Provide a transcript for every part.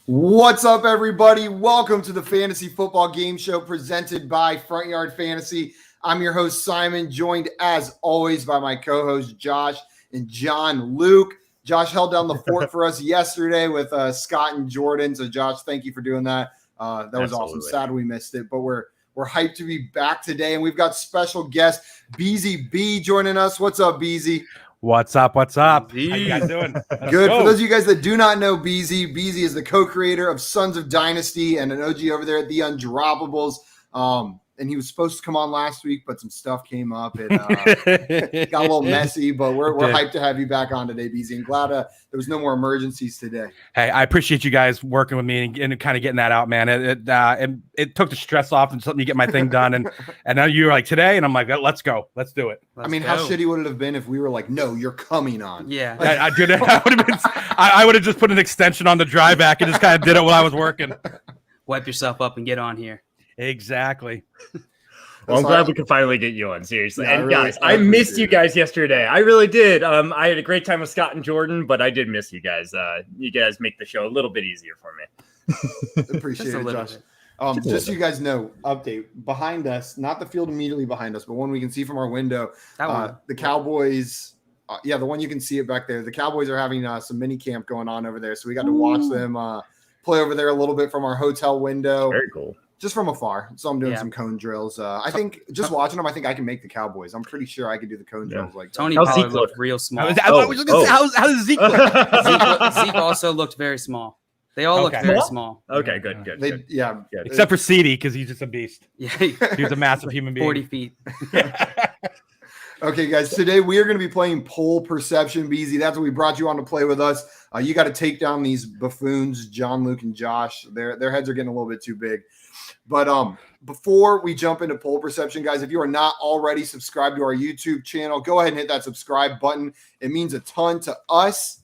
What's up, everybody? Welcome to the Fantasy Football Game Show presented by Front Yard Fantasy. I'm your host, Simon, joined as always by my co-hosts, Josh and John Luke. Josh held down the fort for us yesterday with Scott and Jordan. So, Josh, thank you for doing that. That was awesome. Sad we missed it, but we're hyped to be back today, and we've got special guest Beezy B joining us. What's up, Beezy? What's up? How you guys doing? Good. For those of you guys that do not know Beezy is the co-creator of Sons of Dynasty and an OG over there at The Undroppables. And he was supposed to come on last week, but some stuff came up. It got a little messy, but we're hyped to have you back on today, Beezy. And glad there was no more emergencies today. Hey, I appreciate you guys working with me and kind of getting that out, man. It took the stress off and something to get my thing done. And now you're like today, and I'm like, let's go. Let's do it. How shitty would it have been if we were like, no, you're coming on? Yeah. I would have just put an extension on the drive back and just kind of did it while I was working. Wipe yourself up and get on here. Exactly. Well, I'm glad we could finally get you on, seriously. Yeah, and guys, I missed you guys yesterday. I really did. I had a great time with Scott and Jordan, but I did miss you guys. You guys make the show a little bit easier for me. Appreciate it, Josh. Just so you guys know, update behind us, not the field immediately behind us, but one we can see from our window. The Cowboys, the one you can see it back there. The Cowboys are having some mini camp going on over there, so we got to watch them play over there a little bit from our hotel window. Very cool. Just from afar. So I'm doing some cone drills. I think just watching them, I think I can make the Cowboys. I'm pretty sure I could do the cone drills like that. Tony Pollard looked real small. How does Zeke look? Zeke also looked very small. They all look very small. Okay, good. Good. Except for CD, because he's just a beast. Yeah, He's a massive human being. 40 feet. Okay, guys, today we are going to be playing Poll Perception, Beezy. That's what we brought you on to play with us. You got to take down these buffoons, John, Luke, and Josh. Their heads are getting a little bit too big. But before we jump into Poll Perception, guys, if you are not already subscribed to our YouTube channel, go ahead and hit that subscribe button. It means a ton to us,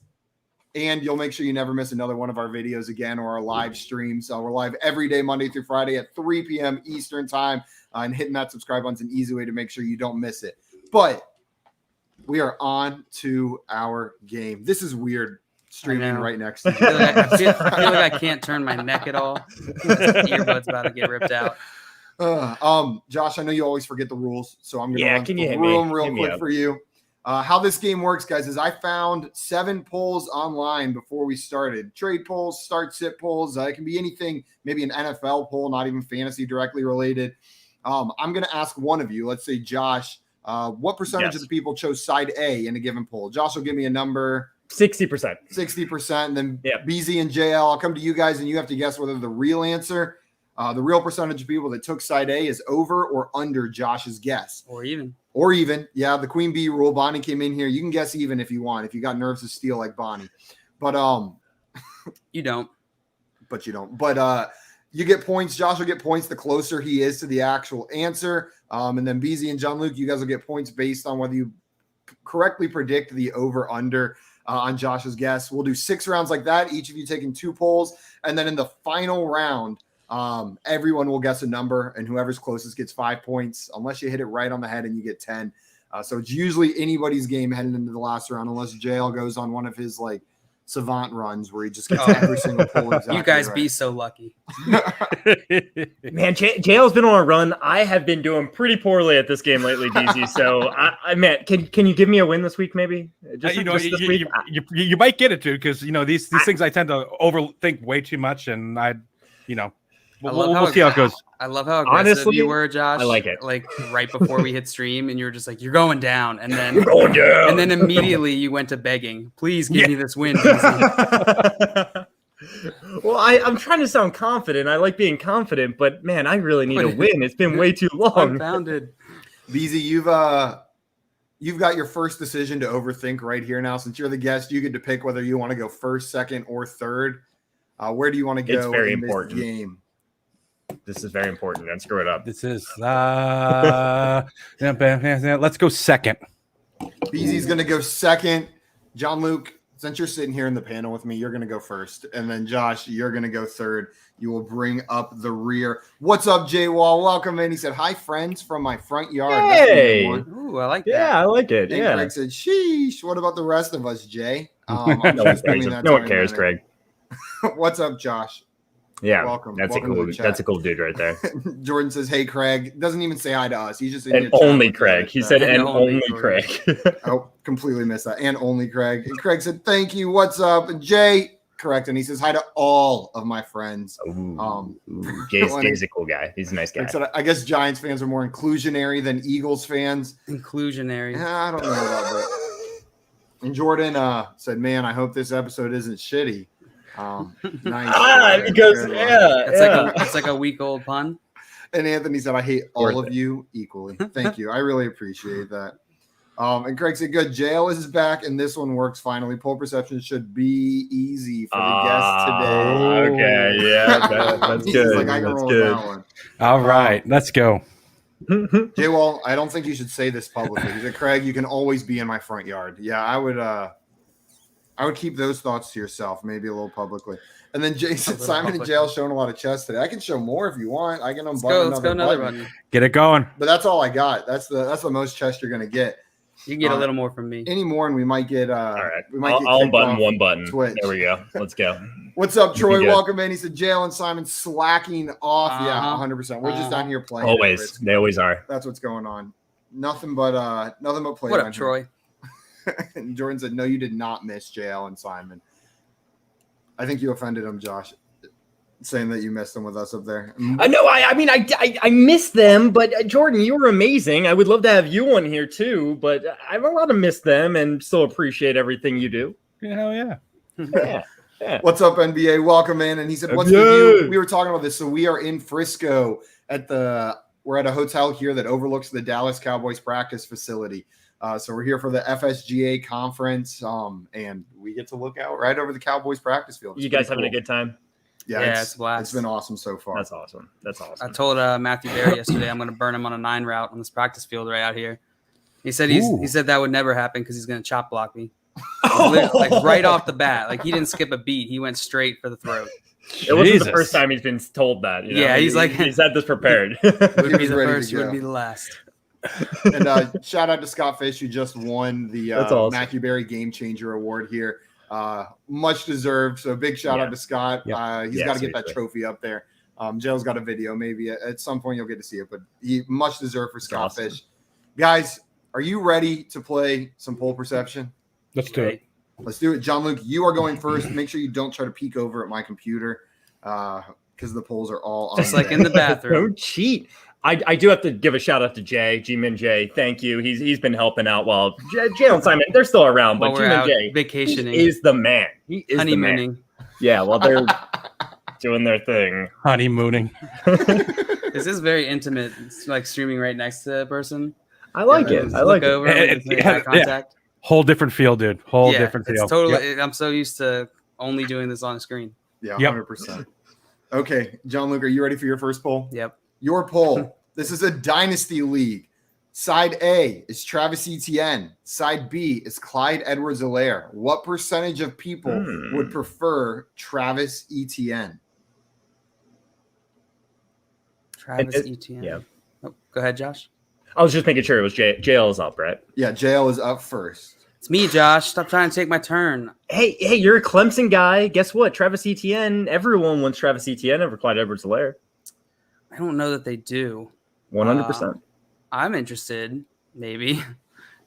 and you'll make sure you never miss another one of our videos again or our live streams. We're live every day, Monday through Friday at 3 p.m. Eastern time, and hitting that subscribe button is an easy way to make sure you don't miss it. But we are on to our game. This is weird. Streaming right next to you. I feel like I can't turn my neck at all. Earbud's about to get ripped out. Josh, I know you always forget the rules, so I'm going to run through them real quick for you. How this game works, guys, is I found 7 polls online before we started. Trade polls, start sit polls. It can be anything, maybe an NFL poll, not even fantasy directly related. I'm going to ask one of you, let's say Josh, what percentage of the people chose side A in a given poll? Josh will give me a number. 60%. 60%. And then BZ and JL, I'll come to you guys and you have to guess whether the real answer, the real percentage of people that took side A is over or under Josh's guess. Or even. Yeah, the Queen Bee rule. Bonnie came in here. You can guess even if you want, if you got nerves of steel like Bonnie. But you don't. But you don't. But you get points. Josh will get points the closer he is to the actual answer. And then BZ and John Luke, you guys will get points based on whether you correctly predict the over under on Josh's guess. We'll do 6 rounds like that, each of you taking 2 polls. And then in the final round, everyone will guess a number, and whoever's closest gets 5 points, unless you hit it right on the head and you get 10. So it's usually anybody's game heading into the last round, unless JL goes on one of his like savant runs where he just gets every single poll exactly. You guys right. be so lucky. Man, JL's been on a run. I have been doing pretty poorly at this game lately, DZ. So I meant, can you give me a win this week, maybe? You might get it too, because these things I tend to overthink way too much, and we'll see how it goes. I love how aggressive Honestly, you were, Josh. I like it. Like right before we hit stream, and you were just like, "You're going down," and then You're going down. And then immediately you went to begging, "Please give me this win." Well, I'm trying to sound confident. I like being confident, but man, I really need a win. It's been way too long. Unfounded. BZ, you've got your first decision to overthink right here now. Since you're the guest, you get to pick whether you want to go first, second, or third. Where do you want to go? It's very in important. This game? This is very important. Don't screw it up. This is let's go second. BZ's going to go second. John Luke, since you're sitting here in the panel with me, you're going to go first. And then Josh, you're going to go third. You will bring up the rear. What's up, Jay Wall? Welcome in. He said, "Hi, friends from my front yard." Hey. Ooh, I like that. Yeah, I like it. And Yeah. Greg said, "Sheesh. What about the rest of us, Jay?" No one cares, Greg. What's up, Josh? Yeah, Welcome. That's Welcome a to cool. the chat. That's a cool dude right there. Jordan says, "Hey, Craig." Doesn't even say hi to us. He's just in And here chatting only with Craig. us. He said, And and only only Craig. Craig. Oh, completely missed that. And only Craig. And Craig said, "Thank you. What's up?" And Jay, correct. And he says, "Hi to all of my friends." Jay's a cool guy. He's a nice guy. Craig said, "I guess Giants fans are more inclusionary than Eagles fans." Inclusionary. I don't know about that. And Jordan said, "Man, I hope this episode isn't shitty." Nice. Because Good one. It's like a week old pun. And Anthony said, "I hate all Worth of it. you equally." Thank you. I really appreciate that. And Craig said, "Good. JL is back, and this one works finally. Poll perception should be easy for the guest today." Okay, yeah, that's He's good. like, "I can That's roll good. with that one." All right, let's go. Jay Wall, I don't think you should say this publicly. He said, "Craig, you can always be in my front yard." Yeah, I would keep those thoughts to yourself, maybe a little publicly. And then Jason, little Simon and publicly. Jail showing a lot of chest today. I can show more if you want. I can Let's unbutton go another button. button. Get it going. But that's all I got. That's the most chest you're gonna get. You can get a little more from me. Any more, and we might get. All right, we might. I'll get kicked unbutton off one button. Twitch. There we go. Let's go. What's up, Troy? good. Welcome in. He said, "Jail and Simon slacking off." Yeah, Uh-huh. 100%. We're just down here playing. Always, they always are. That's what's going on. Nothing but play. What down up, here. Troy? And Jordan said, "No, you did not miss JL and Simon." I think you offended him, Josh, saying that you missed them with us up there. I know. I mean, I miss them, but Jordan, you were amazing. I would love to have you on here too, but I've allowed to miss them and still appreciate everything you do. Yeah, hell yeah. Yeah. What's up, NBA? Welcome in. And he said, "What's the NBA. view?" We were talking about this. So we are in Frisco we're at a hotel here that overlooks the Dallas Cowboys practice facility. So we're here for the FSGA conference, and we get to look out right over the Cowboys practice field. It's You guys pretty having a cool. good time? Yeah, it's a blast. It's been awesome so far. That's awesome. That's awesome. I told Matthew Berry yesterday I'm going to burn him on a 9 route on this practice field right out here. He said Ooh. he said that would never happen because he's going to chop block me. Like right off the bat. Like he didn't skip a beat. He went straight for the throat. It wasn't Jesus. the first time he's been told that. You know? Yeah, he's like- he's had this prepared. Would He be was the ready to first, would go. be the last. And shout out to Scott Fish, who just won the That's awesome. Matthew Berry Game Changer Award here. Much deserved. So big shout Yeah. out to Scott. Yep. He's Yeah, got to get that seriously. trophy up there. Jail's got a video. Maybe at some point you'll get to see it, but he much deserved for Scott awesome. Fish. Guys, are you ready to play some poll perception? Let's do it. Let's do it. John Luke, you are going first. Make sure you don't try to peek over at my computer because the polls are all on Just like there. in the bathroom. Don't cheat. I do have to give a shout out to Jay, G-Min Jay. Thank you. He's been helping out while Jay and Simon, they're still around, While but we're G-Min out Jay vacationing, he is the man. He is the man. honeymooning. Yeah, while they're doing their thing. Honeymooning. This is very intimate. It's like streaming right next to a person. I like Yeah, it. Just I like look it. over It- and make it- eye yeah. contact. Whole different feel, dude. Whole Yeah, different feel. it's totally. Yep. I'm so used to only doing this on a screen. Yeah, Yep. 100%. Okay, John Luke, are you ready for your first poll? Yep. Your poll. This is a dynasty league. Side A is Travis Etienne. Side B is Clyde Edwards-Helaire. What percentage of people would prefer Travis Etienne? Travis it- Etienne. yeah. Oh, go ahead, Josh. I was just making sure it was JL is up, right? Yeah, JL is up first. It's me, Josh. Stop trying to take my turn. Hey, you're a Clemson guy. Guess what? Travis Etienne. Everyone wants Travis Etienne over Clyde Edwards-Helaire. I don't know that they do. 100%. I'm interested, maybe,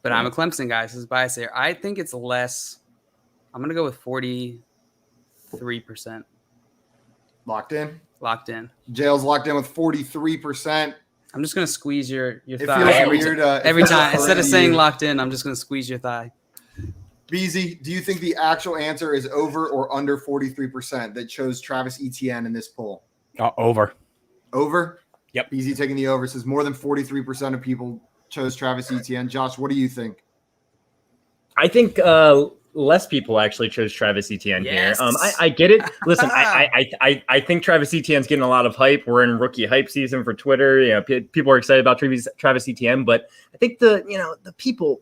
but I'm a Clemson guy. So this is bias here. I think it's less. I'm gonna go with 43% Locked in? locked in. JL's locked in with 43%. I'm just gonna squeeze your It thigh feels every, weird. every it feels time. Instead of weird. saying locked in, I'm just gonna squeeze your thigh. Beezy, do you think the actual answer is over or under 43% that chose Travis Etienne in this poll? Over. Over? Yep. Beezy taking the over, says more than 43% of people chose Travis Etienne. Josh, what do you think? I think less people actually chose Travis Etienne Yes. here. I get it. Listen, I think Travis Etienne's getting a lot of hype. We're in rookie hype season for Twitter. You know, people are excited about Travis Etienne, but I think the people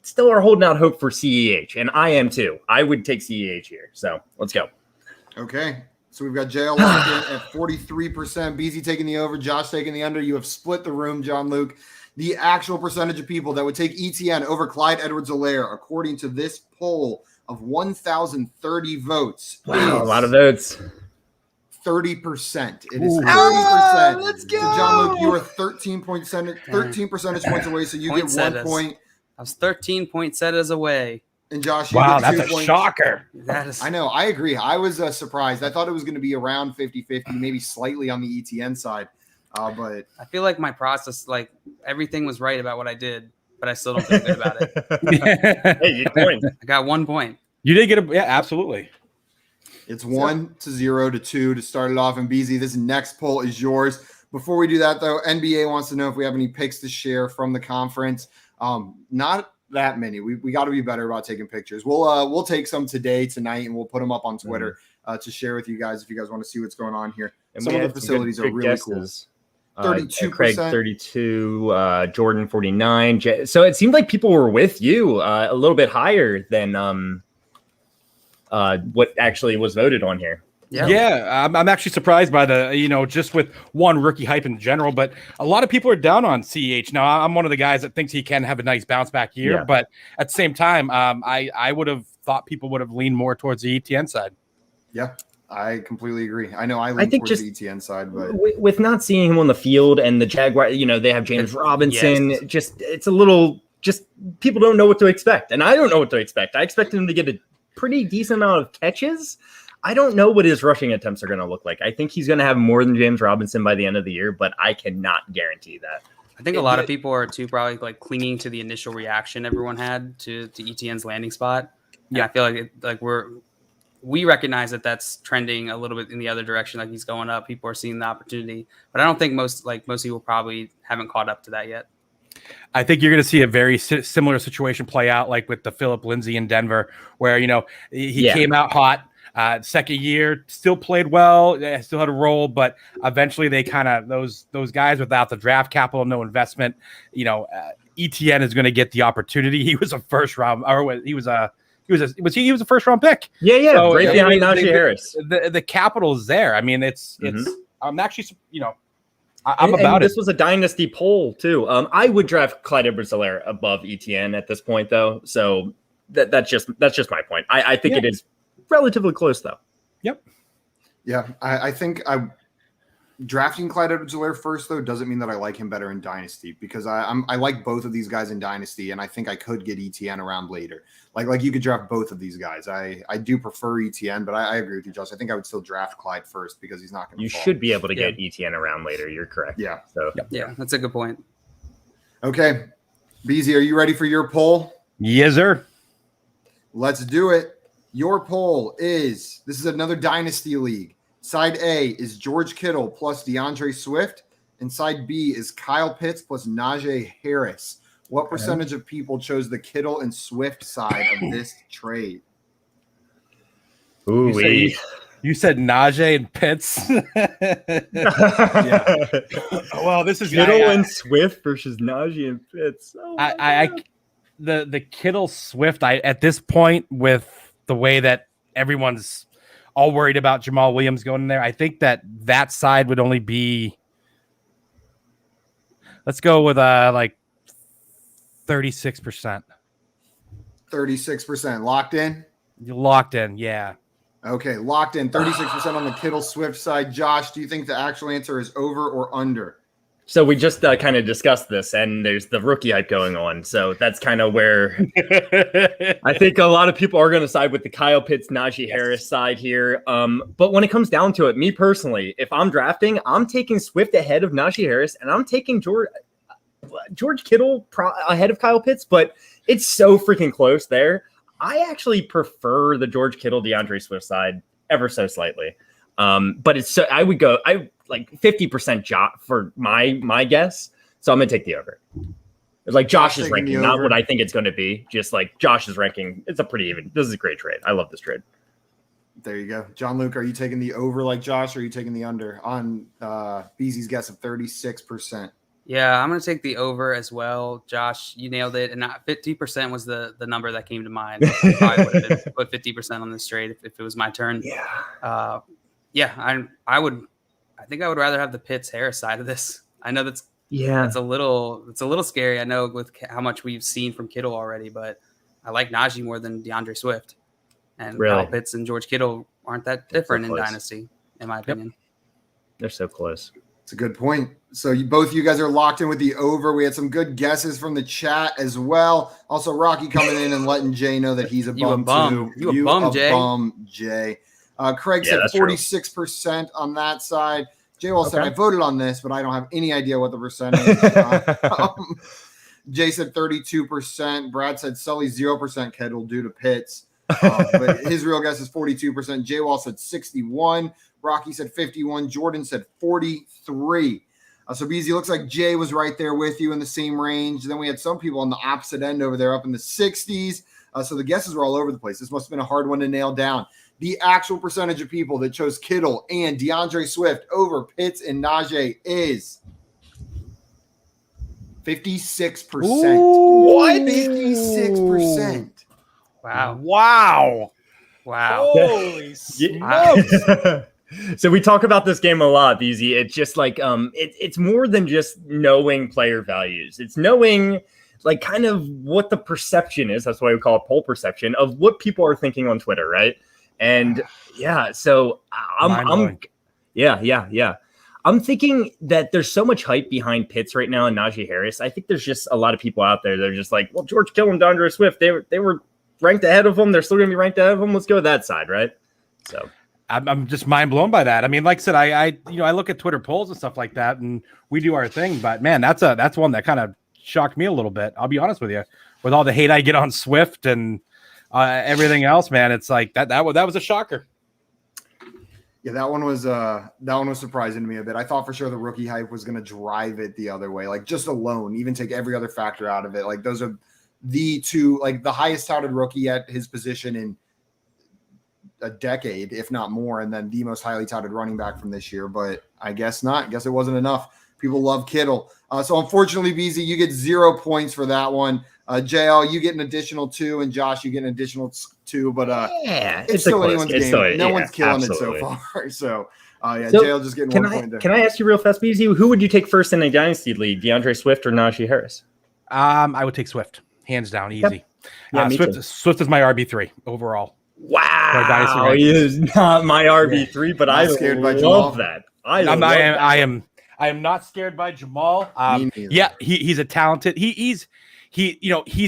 still are holding out hope for CEH, and I am too. I would take CEH here. So let's go. Okay. So we've got JL locked in at 43%. Beezy taking the over, Josh taking the under. You have split the room, John Luke. The actual percentage of people that would take Etienne over Clyde Edwards-Helaire, according to this poll of 1,030 votes. Wow, a is lot of votes. 30%. It is Ooh. 30%. Oh, let's So John Luke, you go. are 13 percentage points away. So you Point get 1 set us. point. I was 13 poinsettias away. And Josh, you Wow, get 2 that's a points. shocker. That is I know. I agree. I was surprised. I thought it was going to be around 50-50, maybe slightly on the ETN side. But I feel like my process, like everything was right about what I did, but I still don't feel good about it. Hey, you point. I got 1 point. You did get yeah, absolutely. it's 1-0 to 2 to start it off. And BZ, this next poll is yours. Before we do that, though, NBA wants to know if we have any picks to share from the conference. Not that many. We got to be better about taking pictures. We'll take some today, tonight, and we'll put them up on Twitter to share with you guys if you guys want to see what's going on here. And Some we of the had facilities are good really guesses. 32%. Craig 32, Jordan 49. So it seemed like people were with you a little bit higher than what actually was voted on here. Yeah. I'm actually surprised by the, just with one rookie hype in general, but a lot of people are down on CEH. Now, I'm one of the guys that thinks he can have a nice bounce back year, Yeah. but at the same time, I would have thought people would have leaned more towards the ETN side. Yeah, I completely agree. I know I lean think towards just- the ETN side, but With not seeing him on the field and the Jaguar, they have James Robinson. Yes. It's a little, people don't know what to expect. And I don't know what to expect. I expected him to get a pretty decent amount of catches. I don't know what his rushing attempts are going to look like. I think he's going to have more than James Robinson by the end of the year, but I cannot guarantee that. I think a lot of people are too probably like clinging to the initial reaction everyone had to ETN's landing spot. Yeah, I feel like we recognize that that's trending a little bit in the other direction. Like he's going up. People are seeing the opportunity, but I don't think most people probably haven't caught up to that yet. I think you're going to see a very similar situation play out like with the Philip Lindsay in Denver, where, he came out hot. Second year, still played well, still had a role, but eventually they kind of those guys without the draft capital, no investment. ETN is going to get the opportunity. He was a first round, or he was a first round pick. Yeah, So, right behind Najee Harris. The capital is there. I mean, it's. I'm actually, I'm And about it. This was a dynasty poll too. I would draft Clyde Edwards-Helaire above ETN at this point, though. So that's just my point. I think it is relatively close, though. Yep. yeah, I think drafting Clyde Edwards-Helaire first, though, doesn't mean that I like him better in Dynasty, because I like both of these guys in Dynasty, and I think I could get ETN around later. Like you could draft both of these guys. I do prefer ETN, but I agree with you, Josh. I think I would still draft Clyde first because he's not going to. You should be able to get ETN around later. You're correct. Yeah. So Yeah, that's a good point. Okay, BZ, are you ready for your poll? Yes, sir. Let's do it. Your poll is, this is another Dynasty League. Side A is George Kittle plus DeAndre Swift, and side B is Kyle Pitts plus Najee Harris. What percentage of people chose the Kittle and Swift side of this trade? ooh, You said Najee and Pitts. Well, this is Kittle and Swift versus Najee and Pitts. Oh my God. The Kittle Swift. At this point, with the way that everyone's all worried about Jamal Williams going in there, I think that side would only be. Let's go with 36%. 36%. Locked in? You locked in, yeah. Okay, locked in. 36% on the Kittle Swift side. Josh, do you think the actual answer is over or under? So we just kind of discussed this, and there's the rookie hype going on. So that's kind of where I think a lot of people are going to side with the Kyle Pitts, Najee Harris side here. But when it comes down to it, me personally, if I'm drafting, I'm taking Swift ahead of Najee Harris, and I'm taking George Kittle ahead of Kyle Pitts. But it's so freaking close there. I actually prefer the George Kittle, DeAndre Swift side ever so slightly. But I would go like 50% for my guess. So I'm gonna take the over. It's like Josh's taking ranking, the not over. what I think it's going to be. Just like Josh's ranking, it's a pretty even. This is a great trade. I love this trade. There you go. John Luke, are you taking the over like Josh, or are you taking the under on BZ's guess of 36%? Yeah, I'm going to take the over as well. Josh, you nailed it. And 50% was the number that came to mind. I probably would have put 50% on this trade if it was my turn. Yeah. I think I would rather have the Pitts Harris side of this. I know it's a little scary. I know with how much we've seen from Kittle already, but I like Najee more than DeAndre Swift. And Really? Kyle Pitts and George Kittle aren't that different in close. Dynasty, in my opinion. They're so close. It's a good point. So both you guys are locked in with the over. We had some good guesses from the chat as well. Also, Rocky coming in and letting Jay know that he's a You a bum bum. too. You a bum, Jay. Jay. Craig Yeah, said that's true. 46% on that side. Jay Wall said, Okay. I voted on this, but I don't have any idea what the percentage Jay said 32%. Brad said Sully 0% Kittle due to Pitts. But his real guess is 42%. Jay Wall said 61. Rocky said 51. Jordan said 43. So BZ, looks like Jay was right there with you in the same range. Then we had some people on the opposite end over there up in the 60s. So the guesses were all over the place. This must have been a hard one to nail down. The actual percentage of people that chose Kittle and DeAndre Swift over Pitts and Najee is 56%. What? 56%. Wow. Wow. Holy Yeah. So we talk about this game a lot, BZ. It's just like it's more than just knowing player values. It's knowing like kind of what the perception is. That's why we call it poll perception of what people are thinking on Twitter, right? And yeah, so I'm thinking that there's so much hype behind Pitts right now and Najee Harris. I think there's just a lot of people out there that are just like, well, George Kittle and DeAndre Swift, they were ranked ahead of them. They're still going to be ranked ahead of them. Let's go with that side, right? So I'm just mind blown by that. I mean, like I said, I look at Twitter polls and stuff like that, and we do our thing. But man, that's one that kind of shocked me a little bit. I'll be honest with you, with all the hate I get on Swift and everything else, man. It's like that was a shocker. Yeah, that one was surprising to me a bit. I thought for sure the rookie hype was going to drive it the other way, like just alone, even take every other factor out of it. Like those are the two, like the highest touted rookie at his position in a decade, if not more, and then the most highly touted running back from this year. But I guess not. I guess it wasn't enough. People love Kittle. So unfortunately, BZ, you get 0 points for that one. JL, you get an additional 2, and Josh, you get an additional 2. But yeah, it's still anyone's game. No one's killing absolutely. it so far. So yeah, So, JL just getting 1 point there. Can I ask you real fast, BZ? Who would you take first in a dynasty league, DeAndre Swift or Najee Harris? I would take Swift, hands down, easy. Yeah, me too. Swift is my RB3 overall. Wow, he is not my RB3, but I scared by love Jamal. that. I am not scared by Jamal. Me neither. Yeah, he's a talented. He's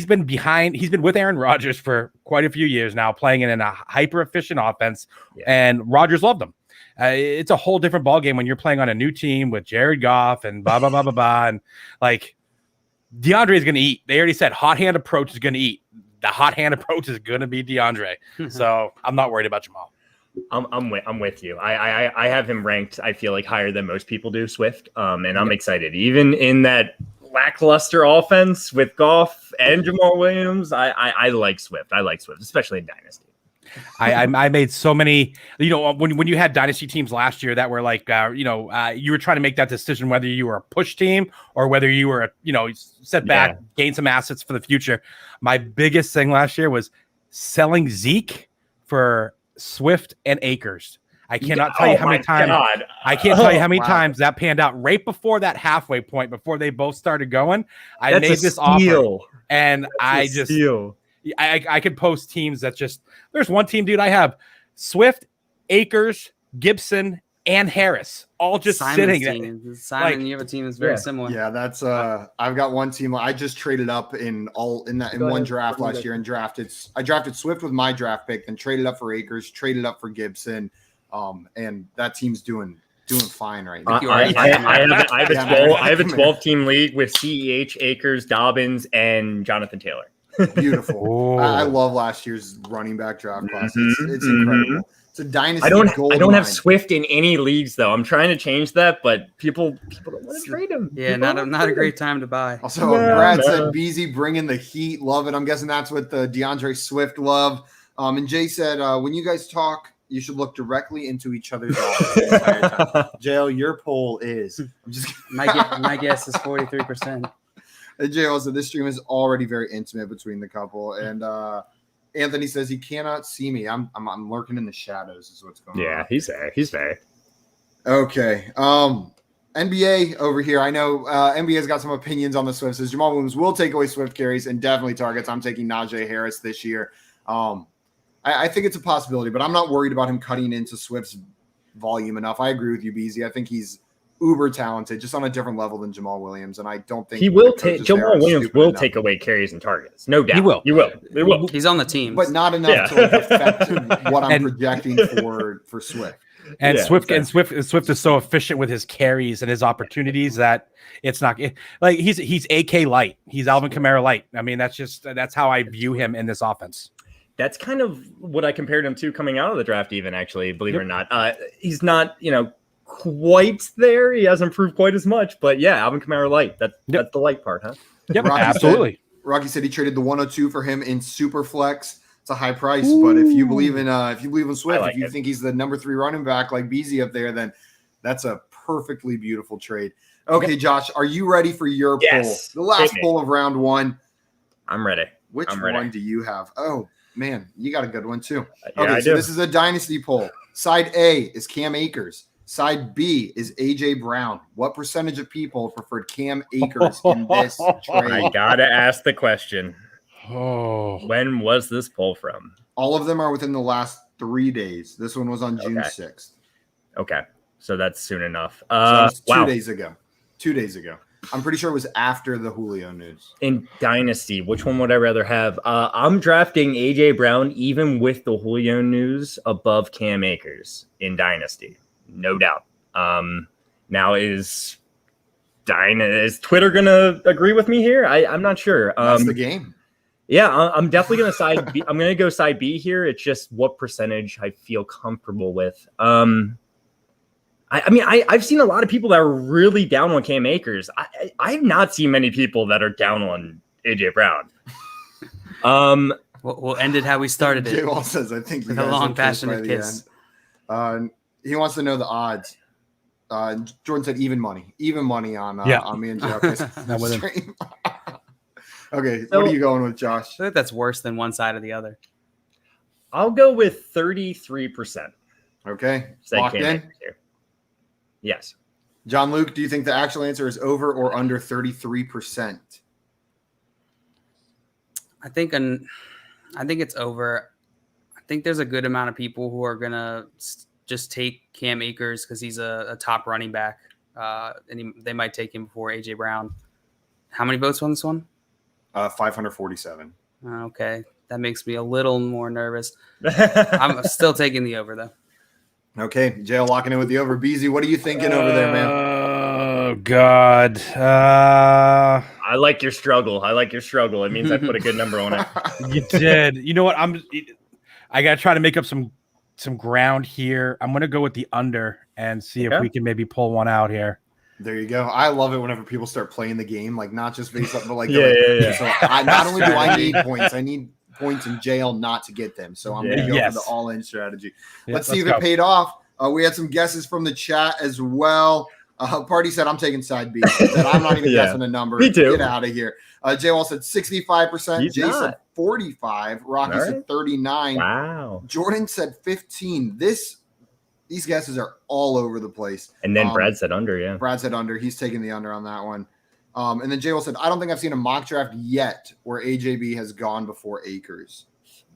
been behind. He's been with Aaron Rodgers for quite a few years now, playing in a hyper efficient offense, and Rodgers loved him. It's a whole different ballgame when you're playing on a new team with Jared Goff and blah blah blah blah blah, and like DeAndre is going to eat. They already said hot hand approach is going to eat. The hot hand approach is going to be DeAndre. So I'm not worried about Jamal. I'm with you. I have him ranked, I feel like, higher than most people do, Swift. And I'm excited. Even in that lackluster offense with Goff and Jamal Williams, I like Swift. I like Swift, especially in Dynasty. I made so many, when you had dynasty teams last year that were like, you were trying to make that decision whether you were a push team or whether you were, set back, gain some assets for the future. My biggest thing last year was selling Zeke for Swift and Akers. I cannot tell you how many times. I can't tell you how many times that panned out right before that halfway point, before they both started going. I made this offer, and I could post teams that just. There's one team, dude. I have Swift, Akers, Gibson, and Harris all just Simon's sitting. Team. Simon, you have a team that's very similar. Yeah, that's I've got one team. I just traded up in one draft last year and drafted. I drafted Swift with my draft pick, then traded up for Akers, traded up for Gibson, and that team's doing fine right now. I have a 12-team league with CEH, Akers, Dobbins, and Jonathan Taylor. Beautiful. I love last year's running back draft class. It's incredible. It's a dynasty. I don't have Swift in any leagues though. I'm trying to change that, but people don't want to trade him. Yeah, not a great time to buy. Also, Brad said BZ bringing the heat. Love it. I'm guessing that's what the DeAndre Swift love. And Jay said, when you guys talk, you should look directly into each other's eyes the entire time. JL, your poll is. I'm just my guess is 43%. Jay also, this stream is already very intimate between the couple, and Anthony says he cannot see me. I'm lurking in the shadows. Is what's going on. Yeah, he's there. He's there. Okay. NBA over here. I know NBA's got some opinions on the Swift. Says Jamal Williams will take away Swift carries and definitely targets. I'm taking Najee Harris this year. I think it's a possibility, but I'm not worried about him cutting into Swift's volume enough. I agree with you, Beezy. I think he's uber talented, just on a different level than Jamal Williams, and I don't think he will take Jamal Williams will take away carries and targets. No doubt. He will. He will. He's on the team, but not enough to affect what I'm projecting for Swift. And Swift is so efficient with his carries and his opportunities that it's not like he's AK light. He's Alvin Kamara light. I mean, that's how I view him in this offense. That's kind of what I compared him to coming out of the draft, even actually, believe it or not. He's not, quite there. He hasn't improved quite as much, but yeah, Alvin Kamara light. That's the light part, huh? Yep, absolutely. Rocky said he traded the 102 for him in Superflex. It's a high price, but if you believe in Swift, if you think he's the number 3 running back like Beezy up there, then that's a perfectly beautiful trade. Okay, Josh, are you ready for your poll? The last poll of round 1. I'm ready. Which one do you have? Oh man, you got a good one too. Okay, so this is a dynasty poll. Side A is Cam Akers. Side B is AJ Brown. What percentage of people preferred Cam Akers in this trade? I gotta ask the question. When was this poll from? All of them are within the last 3 days. This one was on June 6th. Okay, so that's soon enough. So 2 days ago. 2 days ago. I'm pretty sure it was after the Julio news. In Dynasty, which one would I rather have? I'm drafting AJ Brown even with the Julio news above Cam Akers in Dynasty. No doubt. Now is Twitter gonna agree with me here? I'm not sure. That's the game. Yeah, I'm definitely gonna side B. I'm gonna go side B here. It's just what percentage I feel comfortable with. I've seen a lot of people that are really down on Cam Akers. I've not seen many people that are down on AJ Brown. We'll end it how we started it. J-Wall says, I think with a long, passionate kiss. He wants to know the odds. Jordan said even money on me and Jeff. Okay, so, what are you going with, Josh? I think that's worse than one side or the other. I'll go with 33%. Okay, locked in? Yes. John Luke, do you think the actual answer is over or under 33%? I think it's over. I think there's a good amount of people who are gonna just take Cam Akers because he's a top running back, and they might take him before AJ Brown. How many votes on this one? 547. Okay, that makes me a little more nervous. I'm still taking the over though. Okay, JL locking in with the over. Beezy, what are you thinking over there, man? Oh God. I like your struggle. It means I put a good number on it. You did. You know what? I gotta try to make up some ground here. I'm gonna go with the under and see if we can maybe pull one out here. There you go. I love it whenever people start playing the game, like not just based up, but like yeah. So not only do I need points, I need points in jail not to get them. So I'm going to go for the all-in strategy. Let's see if it paid off. We had some guesses from the chat as well. Party said, I'm taking side B. Said, I'm not even guessing a number. Me too. Get out of here. J-Wall said 65%. Jay said 45. Rocky said 39. Wow. Jordan said 15. These guesses are all over the place. And then Brad said under, yeah. Brad said under. He's taking the under on that one. And then J-Will said, I don't think I've seen a mock draft yet where AJB has gone before Akers.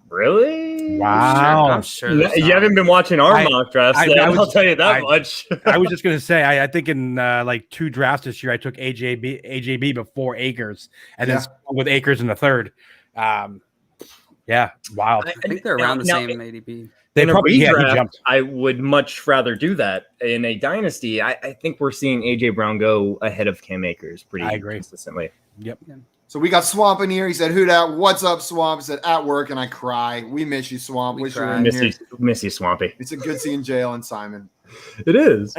Really? Wow. I'm sure you haven't been watching our mock drafts. I'll tell you that much. I was just going to say, I think in like 2 drafts this year, I took AJB before Akers and then with Akers in the third. Yeah. Wow. I think they're around the same ADP. In a redraft, I would much rather do that. In a dynasty, I think we're seeing AJ Brown go ahead of Cam Akers pretty consistently. Yep. So we got Swamp in here. He said, "Who dat? What's up, Swamp?" He said, "At work," and I cry. We miss you, Swamp. Wish you were in here. Miss you, Swampy. It's a good seeing Jail and Simon. It is.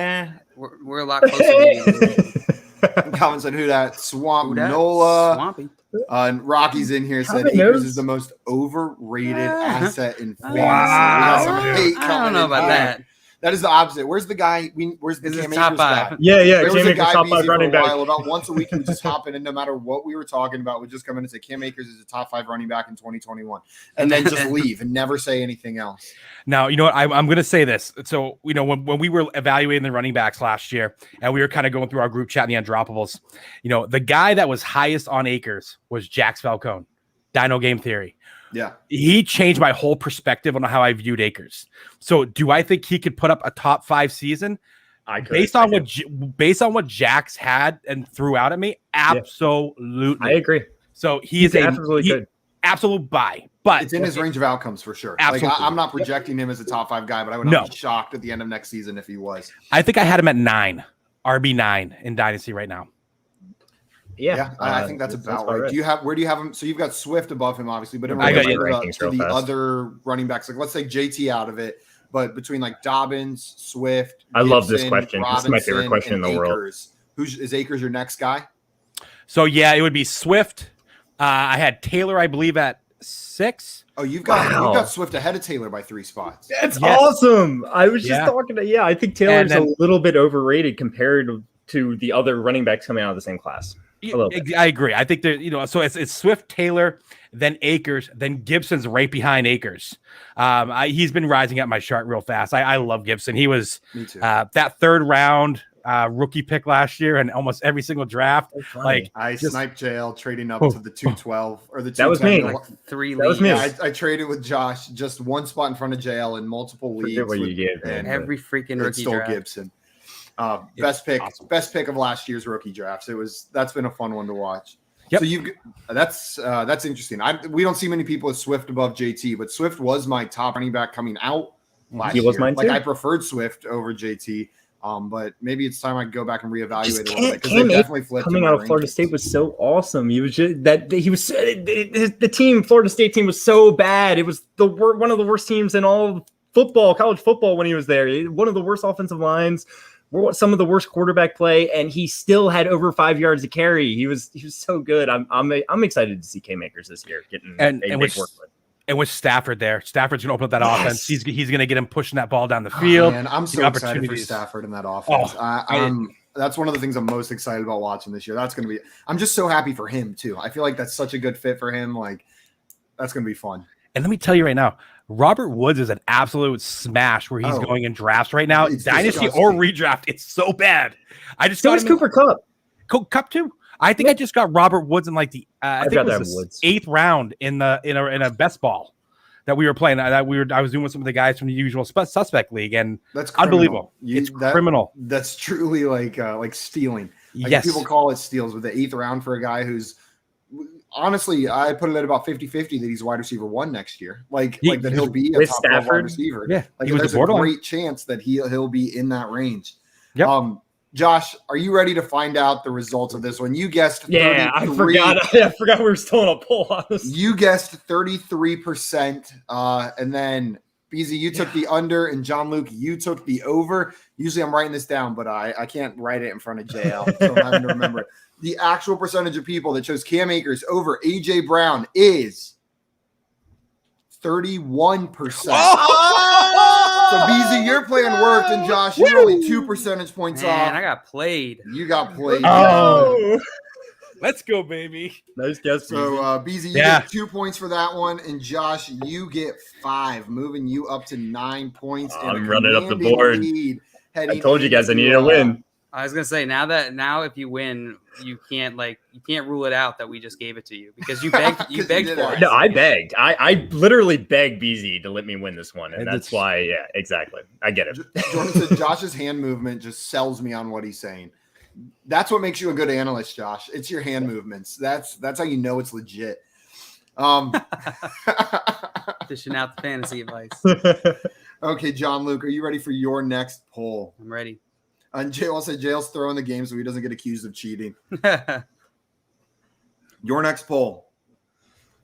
We're a lot closer to you. Calvin said, "Who dat? Swamp Nola." Swampy. And Rocky's in here said Akers is the most overrated asset in fantasy. Wow. I don't know about that. That is the opposite. Where's the guy? Where's the Cam top Akers 5? guy? Yeah. There was Cam a Akers guy top 5 running back. About once a week, he would just hop in, and no matter what we were talking about, would just come in and say Cam Akers is a top 5 running back in 2021, and then just leave and never say anything else. Now, you know what? I'm going to say this. So, you know, when we were evaluating the running backs last year, and we were kind of going through our group chat in the Undroppables, you know, the guy that was highest on Akers was Jax Falcone, Dino Game Theory. Yeah. He changed my whole perspective on how I viewed Akers. So do I think he could put up a top 5 season? Based on what Jax had and threw out at me, absolutely. I agree. So he's absolutely good. Absolute buy. But it's in his range of outcomes for sure. Absolutely. Like, I'm not projecting him as a top 5 guy, but I would not be shocked at the end of next season if he was. I think I had him at 9, RB9 in Dynasty right now. Yeah, I think that's about right. right. Where do you have him? So you've got Swift above him, obviously, but in I got regards to the other running backs, like let's take JT out of it, but between like Dobbins, Swift, I love this question. This is my favorite question in the world. Is Akers your next guy? So yeah, it would be Swift. I had Taylor, I believe, at 6. Oh, you've got Swift ahead of Taylor by 3 spots. That's awesome. I was just talking to I think Taylor's a little bit overrated compared to the other running backs coming out of the same class. I agree. I think there, so it's Swift, Taylor, then Akers, then Gibson's right behind Akers. He's been rising up my chart real fast. I love Gibson. He was that 3rd round rookie pick last year and almost every single draft. Like I sniped JL trading up to the 212 or the 210. That was me. Like 3 leagues. That was me. I traded with Josh just 1 spot in front of JL in multiple leagues. What you get, and every freaking rookie stole draft. Gibson. Best pick of last year's rookie drafts. That's been a fun one to watch. Yep. So that's interesting. We don't see many people with Swift above JT, but Swift was my top running back coming out last year. He was mine too. Like I preferred Swift over JT. But maybe it's time I go back and reevaluate a little bit because Cam they definitely flipped. Coming out of Florida State was so awesome. He was just the team. Florida State team was so bad. It was one of the worst teams in all college football when he was there. One of the worst offensive lines. Some of the worst quarterback play, and he still had over 5 yards to carry. He was so good. I'm excited to see Cam Akers this year getting a big workload. And with Stafford there, Stafford's going to open up that offense. He's going to get him pushing that ball down the field. Man, I'm so excited for Stafford in that offense. That's one of the things I'm most excited about watching this year. I'm just so happy for him too. I feel like that's such a good fit for him. Like that's going to be fun. And let me tell you right now, Robert Woods is an absolute smash where he's going in drafts right now. Dynasty or redraft, it's so bad. I just got Cooper Kupp. Kupp too. I think I just got Robert Woods in like the I think it was the 8th round in a best ball that we were playing. I was doing with some of the guys from the usual suspect league, and that's unbelievable. It's criminal. That's truly like stealing. Like yes, people call it steals with the 8th round for a guy who's. Honestly, I put it at about 50-50 that he's wide receiver 1 next year. Like that he'll be a top 12 wide receiver. Yeah, like there's a great chance that he'll be in that range. Yep. Josh, are you ready to find out the results of this one? You guessed 33. Yeah, I forgot we were still on a poll on this. You guessed 33%, and then BZ, you took the under, and John Luke, you took the over. Usually I'm writing this down, but I can't write it in front of JL, so I'm having to remember it. The actual percentage of people that chose Cam Akers over AJ Brown is 31%. So BZ, your plan worked, and Josh, you're only 2 percentage points off. I got played. You got played. Oh, let's go, baby. Nice guess. So BZ, you get 2 points for that one, and Josh, you get 5, moving you up to 9 points. I'm running up the board. I told you guys I needed a win. I was gonna say now if you win, you can't rule it out that we just gave it to you because you begged for it. No, I begged. I literally begged BZ to let me win this one, and that's why. Yeah, exactly. I get it. Jordan said Josh's hand movement just sells me on what he's saying. That's what makes you a good analyst, Josh. It's your hand movements. That's how you know it's legit. Dishing out the fantasy advice. Okay, John Luke, are you ready for your next poll? I'm ready. And JL said JL's throwing the game so he doesn't get accused of cheating. Your next poll.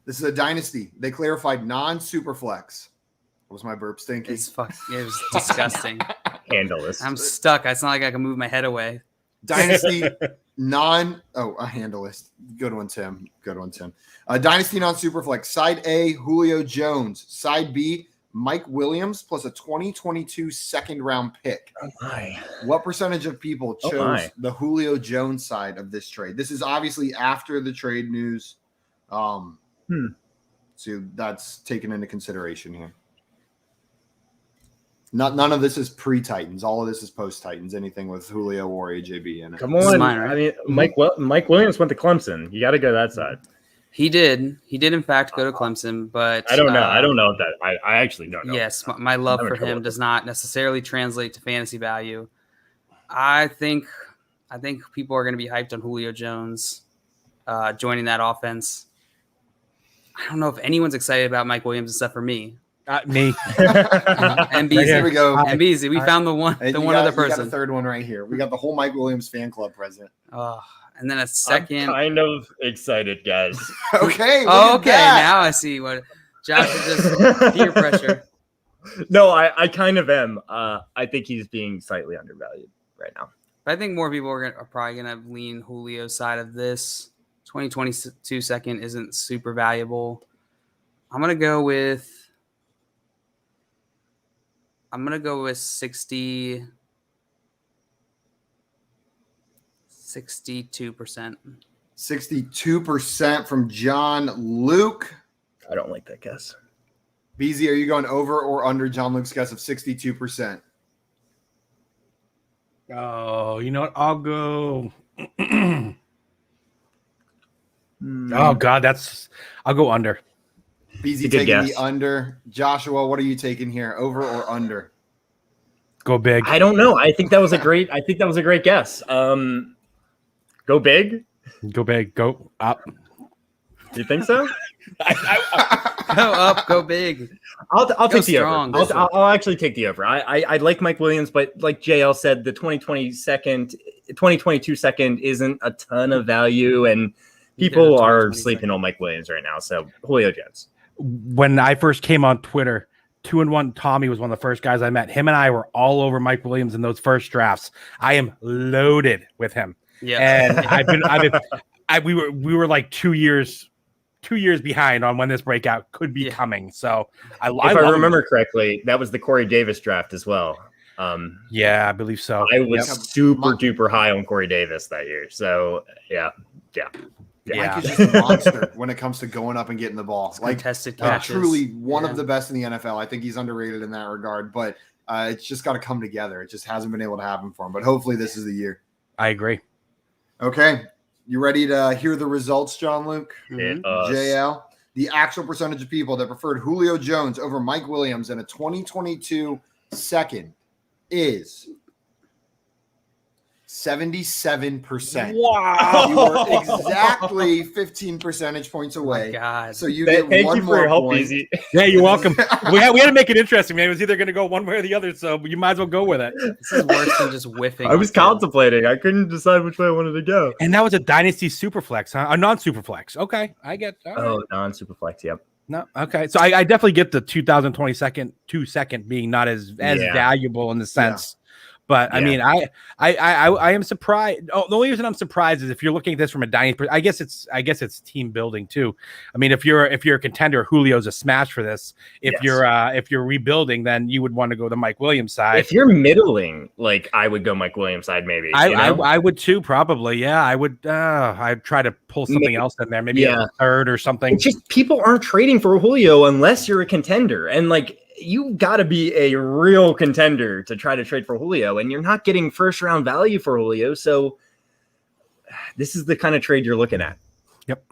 This is a dynasty. They clarified non-superflex. What was my burp stinky? It was disgusting. Handle this. I'm stuck. It's not like I can move my head away. Dynasty a handle list. Good one, Tim. Dynasty non-superflex. Side A, Julio Jones. Side B, Mike Williams plus a 2022 second-round pick. Oh my! What percentage of people chose the Julio Jones side of this trade? This is obviously after the trade news. So that's taken into consideration here. None of this is pre-Titans. All of this is post-Titans. Anything with Julio or AJB in it. Come on. I mean, Mike Williams went to Clemson. You got to go that side. He did in fact go to Clemson, but I don't know. I don't know if that. I actually don't know. Yes, my love I'm for in trouble him with does not necessarily translate to fantasy value. I think people are going to be hyped on Julio Jones joining that offense. I don't know if anyone's excited about Mike Williams except for me. Me. And BZ. Here we go. And BZ. We found the one Hey, other you got a person. third one right here. We got the whole Mike Williams fan club present. And then a second. I'm kind of excited, guys. Okay. Okay. Now I see what Josh is just peer pressure. No, I kind of am. I think he's being slightly undervalued right now. But I think more people are probably going to lean Julio's side of this. 2022 second isn't super valuable. I'm going to go with 62%. 62% from John Luke. I don't like that guess. BZ, are you going over or under John Luke's guess of 62%? Oh, you know what? I'll go. Oh God, I'll go under. BZ taking the under. Joshua, what are you taking here? Over or under? Go big. I don't know. I think that was a great guess. Go big. Go big. Go up. You think so? Go up. Go big. I'll take the strong. over. I'll actually take the over. I like Mike Williams, but like JL said, the 2022 second isn't a ton of value, and people are sleeping on Mike Williams right now. So Julio Jones. When I first came on Twitter, 2-1 Tommy was one of the first guys I met. Him and I were all over Mike Williams in those first drafts. I am loaded with him. Yeah, and we were like 2 years behind on when this breakout could be coming. So if I remember correctly, that was the Corey Davis draft as well. Yeah, I believe so. I was super duper high on Corey Davis that year. So yeah. Mike is just a monster when it comes to going up and getting the ball. Like contested catches. Truly one of the best in the NFL. I think he's underrated in that regard, but it's just got to come together. It just hasn't been able to happen for him. But hopefully this is the year. I agree. Okay. You ready to hear the results, John Luke? JL? The actual percentage of people that preferred Julio Jones over Mike Williams in a 2022 second is 77%. Wow. You are exactly 15 percentage points away. Oh my God. So you get Thank one you for more your help, point. Easy. Yeah, you're welcome. we had to make it interesting, man. It was either going to go one way or the other, so you might as well go with it. This is worse than just whiffing. I was contemplating. I couldn't decide which way I wanted to go. And that was a dynasty superflex, huh? A non-superflex. Okay, I get. Oh, non-superflex. Yep. No, okay. So I definitely get the 2020 second being not as valuable in the sense. But I mean, I am surprised. Oh, the only reason I'm surprised is if you're looking at this from a dynasty, I guess it's team building too. I mean, if you're a contender, Julio's a smash for this. If you're rebuilding, then you would want to go the Mike Williams side. If you're middling, like I would go Mike Williams side maybe. I would too, probably. Yeah, I would. I'd try to pull something else in there, maybe a third or something. It's just people aren't trading for Julio unless you're a contender, and like. You got to be a real contender to try to trade for Julio, and you're not getting first round value for Julio. So this is the kind of trade you're looking at. Yep.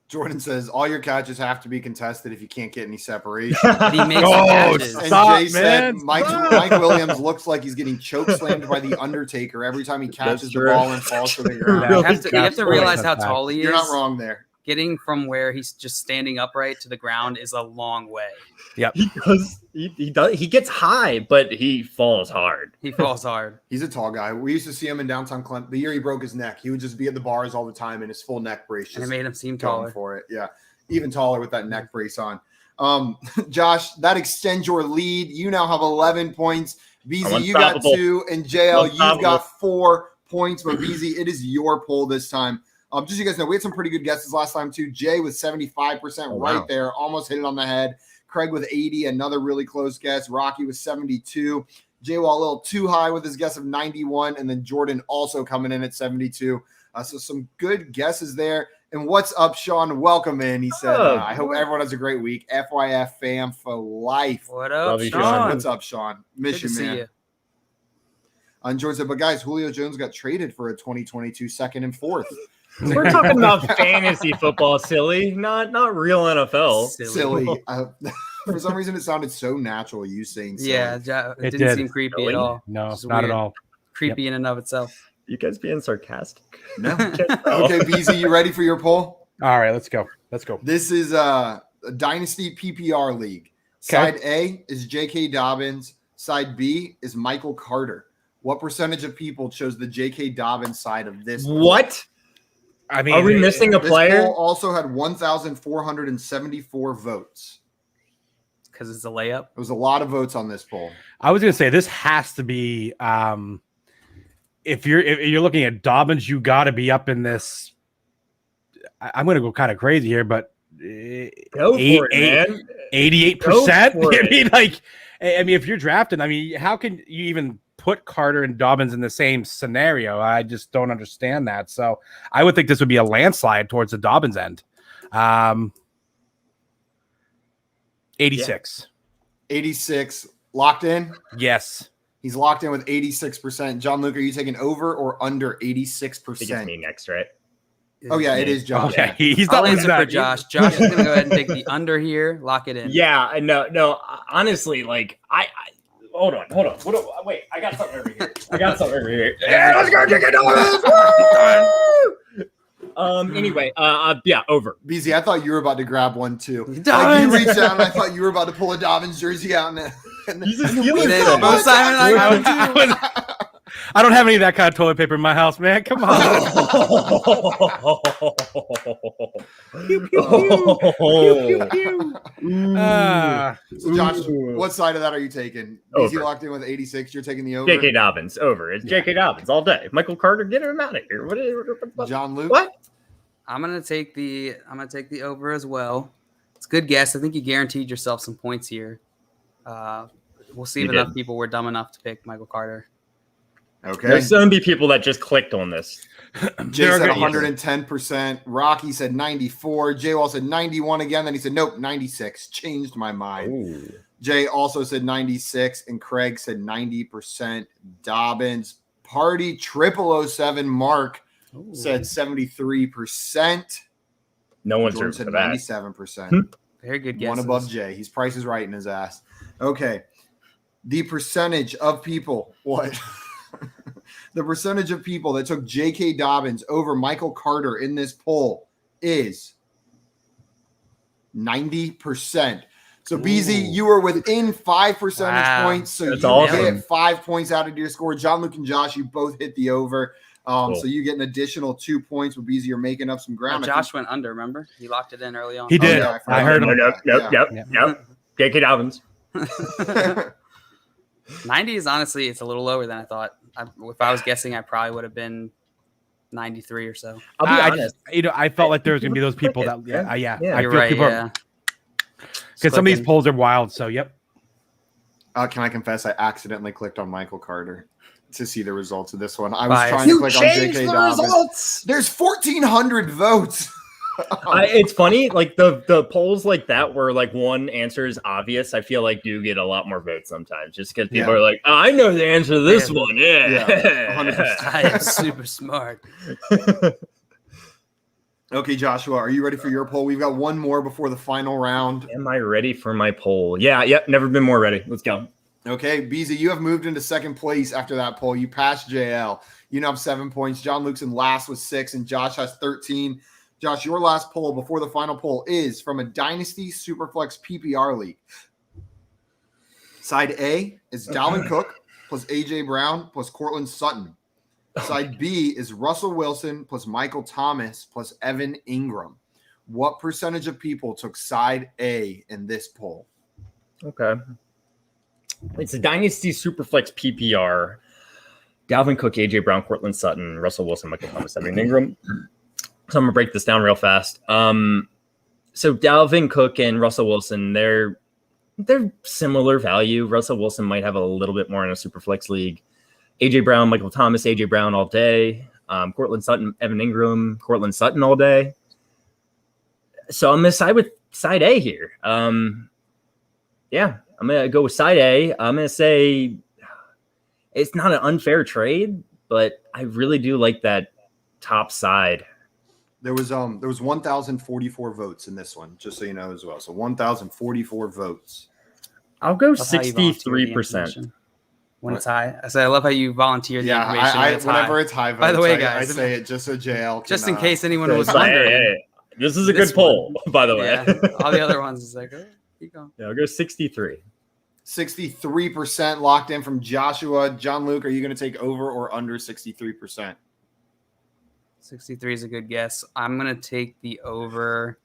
Jordan says all your catches have to be contested if you can't get any separation. He makes catches. And Jay said Mike Williams looks like he's getting choke slammed by the Undertaker every time he catches the ball and falls to the ground. You have to realize how tall he is. You're not wrong there. Getting from where he's just standing upright to the ground is a long way. Yep. He gets high, but he falls hard. He falls hard. He's a tall guy. We used to see him in downtown Clemson. The year he broke his neck, he would just be at the bars all the time in his full neck brace. Just and it made him seem going taller for it. Yeah, even taller with that neck brace on. Josh, that extends your lead. You now have 11 points. BZ, you got 2, and JL, you've got 4 points. But BZ, it is your poll this time. Just so you guys know, we had some pretty good guesses last time too. Jay with 75% right there, almost hit it on the head. Craig with 80, another really close guess. Rocky with 72. Jay Wall a little too high with his guess of 91, and then Jordan also coming in at 72. So some good guesses there. And what's up, Sean? Welcome in. He said, I hope everyone has a great week. FYF fam for life. What up, Love you, Sean? What's up, Sean? Miss Good you, to man. see you. And George said, but guys, Julio Jones got traded for a 2022 second and fourth. We're talking about fantasy football, silly, not real NFL. Silly. For some reason, it sounded so natural. You saying silly. Yeah, it didn't did. seem creepy Really? at all. No, Just not at weird. all. Creepy in and of itself. You guys being sarcastic? No. Okay, BZ, you ready for your poll? All right, let's go. This is a Dynasty PPR league. Side A is J.K. Dobbins. Side B is Michael Carter. What percentage of people chose the J.K. Dobbins side of this poll? What? I mean, Are we missing a This player? poll also had 1,474 votes. Because it's a layup. It was a lot of votes on this poll. I was gonna say this has to be. If you're looking at Dobbins, you got to be up in this. I'm gonna go kind of crazy here, but Go for it, man. 88%. Go for I mean, if you're drafting, how can you even put Carter and Dobbins in the same scenario? I just don't understand that. So I would think this would be a landslide towards the Dobbins end. 86. 86 locked in. Yes. He's locked in with 86%. John Luke, are you taking over or under I think it's 86%? me next, right? Oh, yeah, it is Josh. Okay. He's I'll not answer losing for that. Josh. Josh is gonna go ahead and take the under here. Lock it in. Yeah, no. Honestly, like I hold on. Wait, I got something over here. Yeah, let's go kick it over. Anyway, yeah, over. BZ, I thought you were about to grab one too. Like Dobbins! you reached out and I thought you were about to pull a Dobbins jersey out. And He's just we feeling They- felt both like Simon and I that. got one too. I don't have any of that kind of toilet paper in my house, man. Come on. Pew, pew, pew. Pew, pew, pew. So Josh, Ooh. what side of that are you taking? Over. BZ locked in with 86. You're taking the over. J.K. Dobbins over. It's J.K. Dobbins all day. Michael Carter, get him out of here. What? John Luke. What? I'm gonna take the over as well. It's a good guess. I think you guaranteed yourself some points here. We'll see if You enough did. people were dumb enough to pick Michael Carter. Okay. There's gonna be people that just clicked on this. Jay They're said gonna- 110%. Rocky said 94. Jay Wall said 91 again. Then he said, nope, 96. Changed my mind. Ooh. Jay also said 96. And Craig said 90%. Dobbins. Party 0007 Mark said 73%. No one's Jordan rooting said for that. 97%. Very good One guesses. above Jay. He's Price is Right in his ass. Okay. The percentage of people, what? The percentage of people that took J.K. Dobbins over Michael Carter in this poll is 90%. So, BZ, you were within 5 percentage Wow. points. So, That's you awesome. hit 5 points out of your score. John, Luke, and Josh, you both hit the over. Cool. So, you get an additional 2 points. With BZ, you're making up some ground. I think- Josh went under. Remember, he locked it in early on. He did. yeah, I forgot. I heard him. Yep. J.K. Dobbins. 90 is honestly, it's a little lower than I thought. If I was guessing, I probably would have been 93 or so. I'll be I honest. just, I felt like there was gonna be those people that, Yeah. I You're feel right. people Yeah. because some of these Clicking. polls are wild. So, yep. Can I confess I accidentally clicked on Michael Carter to see the results of this one? I was Bias. trying to click on J.K. Dobbins. results. There's 1,400 votes. It's funny, like the polls like that where like one answer is obvious. I feel like do get a lot more votes sometimes, just because people Yeah. are like, oh, I know the answer to this Yeah. one. Yeah, 100%. I am super smart. Okay, Joshua, are you ready for your poll? We've got one more before the final round. Am I ready for my poll? Yeah, yep. Never been more ready. Let's go. Okay, BZ, you have moved into second place after that poll. You passed JL. You now have 7 points. John Luke's in last with 6, and Josh has 13. Josh, your last poll before the final poll is from a Dynasty Superflex PPR league. Side A is Dalvin Cook plus A.J. Brown plus Cortland Sutton. Side B is Russell Wilson plus Michael Thomas plus Evan Ingram. What percentage of people took side A in this poll? Okay. It's a Dynasty Superflex PPR. Dalvin Cook, AJ Brown, Cortland Sutton, Russell Wilson, Michael Thomas, Evan Ingram. So I'm gonna break this down real fast. So Dalvin Cook and Russell Wilson, they're similar value. Russell Wilson might have a little bit more in a Superflex league. AJ Brown, Michael Thomas, AJ Brown all day. Cortland Sutton, Evan Ingram, Cortland Sutton all day. So I'm gonna side with side A here. Yeah, I'm gonna go with side A. I'm gonna say it's not an unfair trade, but I really do like that top side. There was 1,044 votes in this one, just so you know as well. So 1,044 votes. I'll go Love how you volunteer the 63%. information when it's high. I said I love how you volunteer the Yeah, information when it's whenever high. it's high votes, By the way, I guys, say it just so JL can, Just in case anyone say was it's like, wondering. Hey, this is a This good poll, by the way. Yeah, all the other ones is like, oh, keep going. Yeah, I'll go 63. 63% locked in from Joshua. John Luke, are you going to take over or under 63%? 63 is a good guess. I'm gonna take the over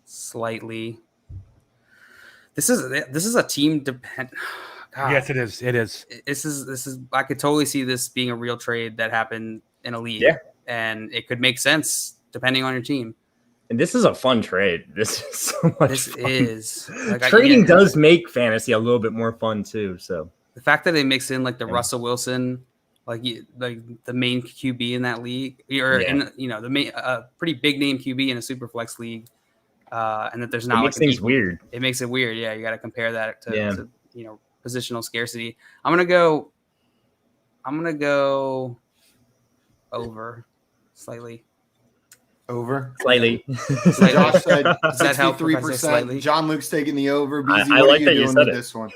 slightly. This is a team depend. God, Yes, it is. It is. This is. I could totally see this being a real trade that happened in a league, Yeah. and it could make sense depending on your team. And this is a fun trade. This is so much This fun. is Trading does make fantasy a little bit more fun too. So the fact that they mix in like the Yeah. Russell Wilson, like the main QB in that league, or Yeah. in the main pretty big name QB in a super flex league, and that there's it not makes like an things equal- weird. It makes it weird. Yeah, you got to compare that to, Yeah. to positional scarcity. I'm gonna go over slightly. Over. Slightly. Slightly. Josh said Does that help if I say 63%. slightly? John Luke's taking the over. I BZ, what like are that you you doing said with it. this one?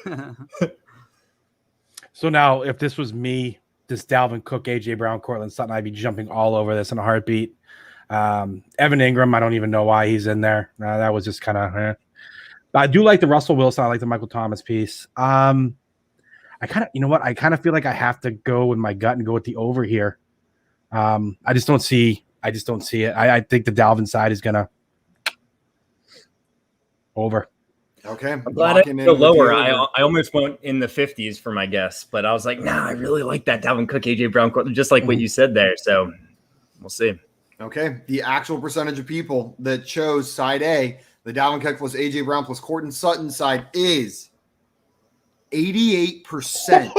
So now, if this was me, this Dalvin Cook, AJ Brown, Cortland Sutton, I'd be jumping all over this in a heartbeat. Evan Ingram, I don't even know why he's in there. That was just kind of. But I do like the Russell Wilson. I like the Michael Thomas piece. I kind of, you know what? I kind of feel like I have to go with my gut and go with the over here. I just don't see it. I think the Dalvin side is gonna over. Okay. I'm glad I locking didn't in go with the lower. over. I almost went in the 50s for my guess, but I was like, nah, I really like that Dalvin Cook, AJ Brown, Cortland, just like what you said there. So we'll see. Okay. The actual percentage of people that chose side A, the Dalvin Cook plus AJ Brown plus Cortland Sutton side is 88%.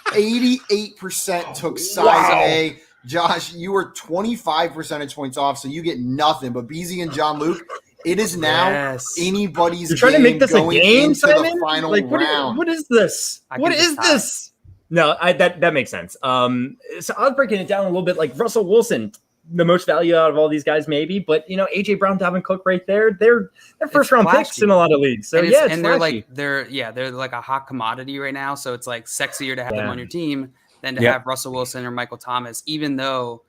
88% took side A. Josh, you were 25 percentage points off, so you get nothing. But BZ and John Luke, it is now Yes. anybody's You're trying to make this a going game, into Simon? the final Like, round. what is this? I What think is it's tied. this? No, that makes sense. So I was breaking it down a little bit. Like Russell Wilson, the most value out of all these guys, maybe. But AJ Brown, Dalvin Cook, right there, they're first round picks flashy. in a lot of leagues. So and yeah, it's they're flashy. like they're like a hot commodity right now. So it's like sexier to have them Yeah. on your team than to Yeah. have Russell Wilson or Michael Thomas, even though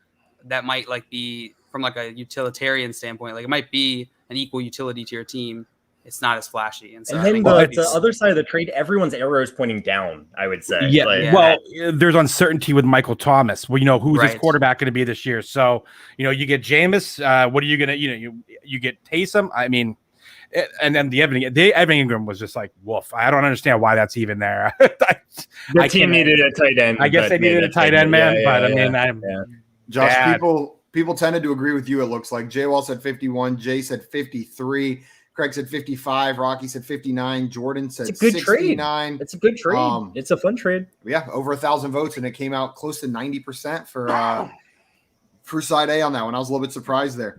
that might like be from like a utilitarian standpoint, like it might be an equal utility to your team. It's not as flashy. And so And I then think the, that'd be- the other side of the trade, everyone's arrows pointing down. I would say. Yeah, Like, well, there's uncertainty with Michael Thomas. Well, who's his Right. quarterback going to be this year? So, you get Jameis. What are you going to, you get Taysom. I mean, and then the Evan Ingram was just like, woof. I don't understand why that's even there. the team needed a tight end. I guess but they needed made a tight end, man. Yeah, but yeah, I mean, yeah. Josh, Bad. people tended to agree with you, it looks like. J Wall said 51, Jay said 53, Craig said 55, Rocky said 59, Jordan said It's a good trade. 69. It's a good trade. Um, It's a fun trade. Yeah, over 1,000 votes, and it came out close to 90% for side A on that one. I was a little bit surprised there.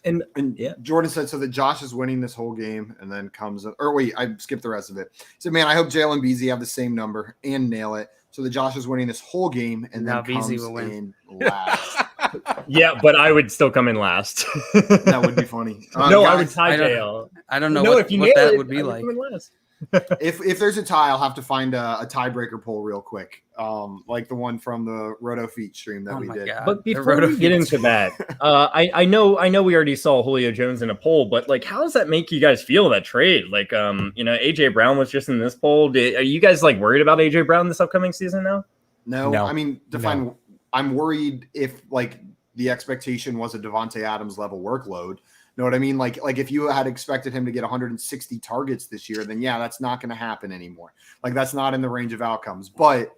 And Yeah, Jordan said so that Josh is winning this whole game, and then comes or wait, I skipped the rest of it. He said, man, I hope Jalen Beasley have the same number and nail it. So that Josh is winning this whole game, and then Now Beasley comes will win. in last. yeah, but I would still come in last. That would be funny. No, I would Guys, tie I don't- JL. I don't know No, what, if you what nail that it, would be I would like. come in last. if there's a tie, I'll have to find a tiebreaker poll real quick, like the one from the Roto Feet stream that Oh we my did. God. But The before Roto we get Feeds. into that, I know we already saw Julio Jones in a poll, but like, how does that make you guys feel, that trade? Like, AJ Brown was just in this poll. Are you guys like worried about AJ Brown this upcoming season now? No, I mean, I'm worried if like the expectation was a Devontae Adams level workload. Know what I mean? Like if you had expected him to get 160 targets this year, then yeah, that's not going to happen anymore. Like that's not in the range of outcomes, but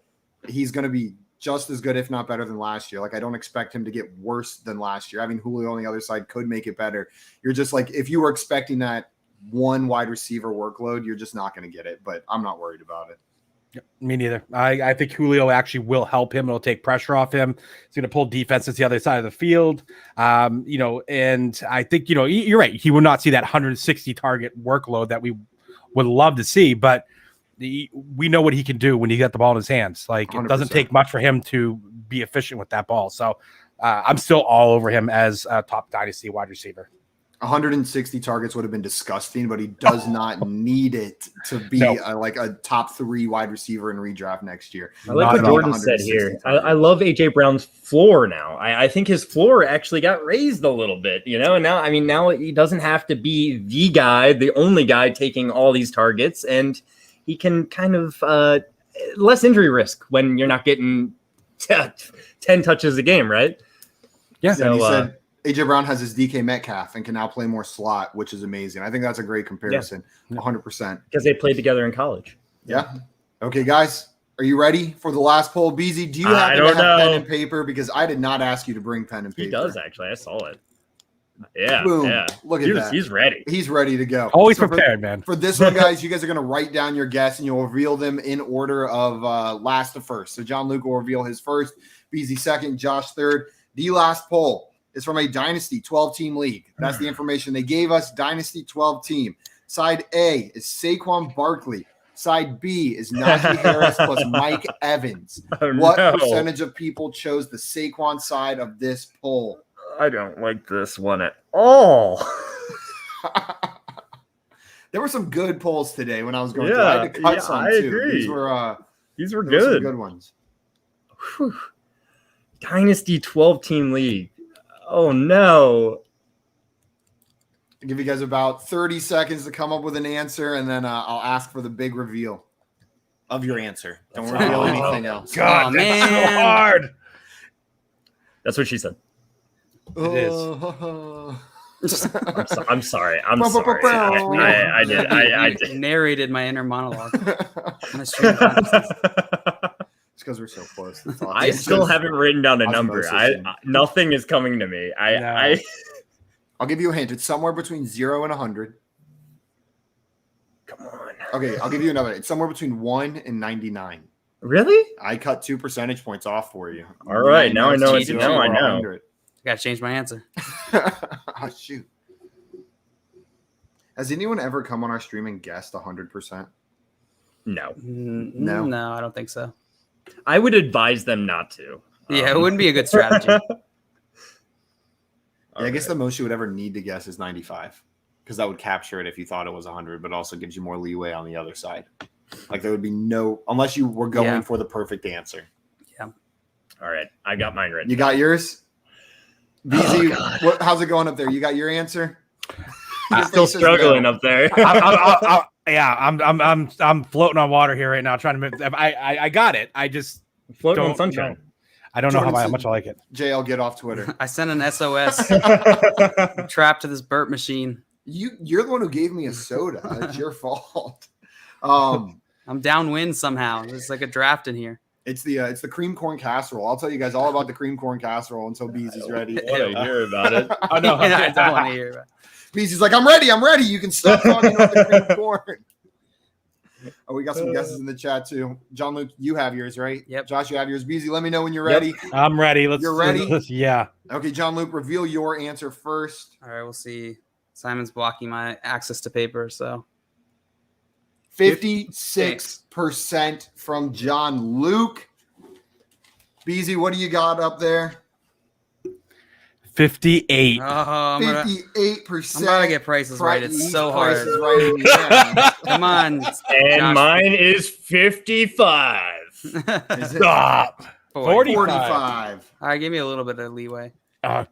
he's going to be just as good, if not better than last year. Like I don't expect him to get worse than last year. Having Julio on the other side could make it better. You're just like, if you were expecting that one wide receiver workload, you're just not going to get it, but I'm not worried about it. Me neither. I think Julio actually will help him. It'll take pressure off him. It's going to pull defenses the other side of the field. And I think, you're right. He will not see that 160 target workload that we would love to see, but we know what he can do when he got the ball in his hands. Like it doesn't 100%. take much for him to be efficient with that ball. So I'm still all over him as a top dynasty wide receiver. 160 targets would have been disgusting, but he does not need it to be like a top 3 wide receiver in redraft next year. I like what Jordan said here. I love AJ Brown's floor now. I think his floor actually got raised a little bit, and now he doesn't have to be the guy, the only guy taking all these targets, and he can kind of less injury risk when you're not getting 10 touches a game, right? Yeah. So he said AJ Brown has his DK Metcalf and can now play more slot, which is amazing. I think that's a great comparison. 100%. Because they played together in college. Yeah. Okay, guys, are you ready for the last poll? BZ, do you have pen and paper? Because I did not ask you to bring pen and paper. He does, actually. I saw it. Yeah. Boom. Yeah. Look at that. He's ready. He's ready to go. Always prepared, man. For this one, guys, you guys are going to write down your guess, and you'll reveal them in order of last to first. So John Luke will reveal his first, BZ second, Josh third. The last poll is from a Dynasty 12-team league. That's the information they gave us. Dynasty 12-team. Side A is Saquon Barkley. Side B is Najee Harris plus Mike Evans. What percentage of people chose the Saquon side of this poll? I don't like this one at all. There were some good polls today when I was going through. I had to cut some too. Agree. These were good. Some good ones. Whew. Dynasty 12-team league. Oh no. I'll give you guys about 30 seconds to come up with an answer, and then I'll ask for the big reveal of your answer. Don't reveal anything else. God, man. that's so hard. That's what she said. It I'm sorry. I'm sorry. I did. Narrated my inner monologue. It's because we're so close. I still haven't written down a number. Nothing is coming to me. I'll give you a hint. It's somewhere between 0 and 100. Come on. Okay, I'll give you another. It's somewhere between 1 and 99. Really? I cut 2 percentage points off for you. All right, now I know. Now I know. I gotta change my answer. Oh, shoot. Has anyone ever come on our stream and guessed 100%? No. No, I don't think so. I would advise them not to. Yeah, it wouldn't be a good strategy. I guess the most you would ever need to guess is 95, because that would capture it if you thought it was 100, but also gives you more leeway on the other side. Like there would be no, unless you were going for the perfect answer. Yeah. All right, I got mine ready. You got yours? BZ, how's it going up there? You got your answer? I'm still struggling up there. I'm floating on water here right now, trying to move. I got it. I just floating on sunshine. I don't know how much I like it. Jay, I'll get off Twitter. I sent an SOS. Trapped to this burp machine. You're the one who gave me a soda. It's your fault. I'm downwind somehow. There's like a draft in here. It's the cream corn casserole. I'll tell you guys all about the cream corn casserole until Beezy's ready. I want to hear about it. Oh no, I don't want to hear about it. Beezy's like, I'm ready. You can stop talking about the cream corn. Oh, we got some guesses in the chat too. John Luke, you have yours, right? Yep. Josh, you have yours. Beezy, let me know when you're ready. I'm ready. You're ready? Yeah. Okay, John Luke, reveal your answer first. All right, we'll see. Simon's blocking my access to paper, so 56% from John Luke. Beezy, what do you got up there? 58. 58%. I'm about to get prices right. It's so hard. Prices right. Come on. And Josh. mine is 55. Stop. 45. All right, give me a little bit of leeway.